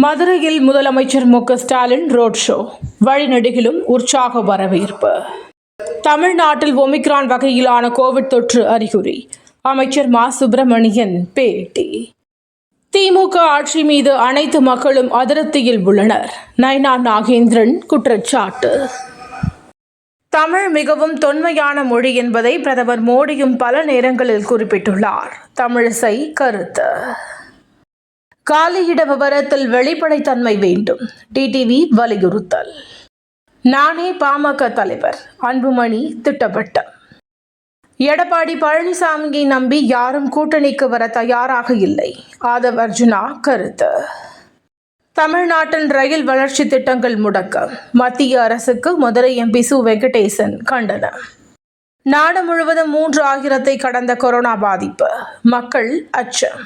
மதுரையில் முதலமைச்சர் M K Stalin road show, வழிநெடுகிலும் உற்சாக வரவேற்பு. தமிழ்நாட்டில் ஒமிக்ரான் வகையிலான கோவிட் தொற்று அறிகுறி, அமைச்சர் மா. சுப்பிரமணியன் பேட்டி. திமுக ஆட்சி மீது அனைத்து மக்களும் அதிருப்தியில் உள்ளனர், நைனா நாகேந்திரன் குற்றச்சாட்டு. தமிழ் மிகவும் தொன்மையான மொழி என்பதை பிரதமர் மோடியும் பல நேரங்களில் குறிப்பிட்டுள்ளார். தமிழிசை கருத்து. காலியிட விவரத்தில் வெளிப்படைத்தன்மை வேண்டும், டிடிவி வலியுறுத்தல். நானே பாமக தலைவர், அன்புமணி திட்டவட்டம். எடப்பாடி பழனிசாமியை நம்பி யாரும் கூட்டணிக்கு வர தயாராக இல்லை, ஆதவ் அர்ஜுனா கருத்து. தமிழ்நாட்டின் ரயில் வளர்ச்சி திட்டங்கள் முடக்கம், மத்திய அரசுக்கு மதுரை எம்பி சு. வெங்கடேசன் கண்டனம். நாடு முழுவதும் 3000 கடந்த கொரோனா பாதிப்பு, மக்கள் அச்சம்.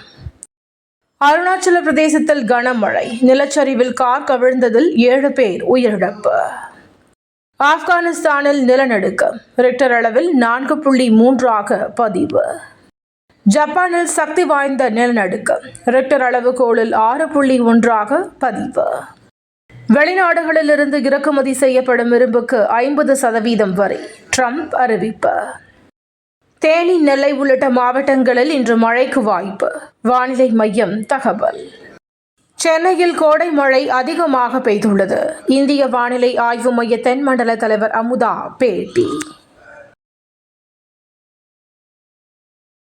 அருணாச்சல பிரதேசத்தில் கனமழை, நிலச்சரிவில் கார் கவிழ்ந்ததில் 7 பேர் உயிரிழப்பு. ஆப்கானிஸ்தானில் நிலநடுக்கம், ரிக்டர் அளவில் 4.3 பதிவு. ஜப்பானில் சக்தி வாய்ந்த நிலநடுக்கம், ரிக்டர் அளவுகோலில் 6.1 பதிவு. வெளிநாடுகளிலிருந்து இறக்குமதி செய்யப்படும் இரும்புக்கு 50% வரி, ட்ரம்ப் அறிவிப்பு. தேனி, நெல்லை உள்ளிட்ட மாவட்டங்களில் இன்று மழைக்கு வாய்ப்பு, வானிலை மையம் தகவல். சென்னையில் கோடை மழை அதிகமாக பெய்துள்ளது, இந்திய வானிலை ஆய்வு மைய தென்மண்டல தலைவர் அமுதா பேட்டி.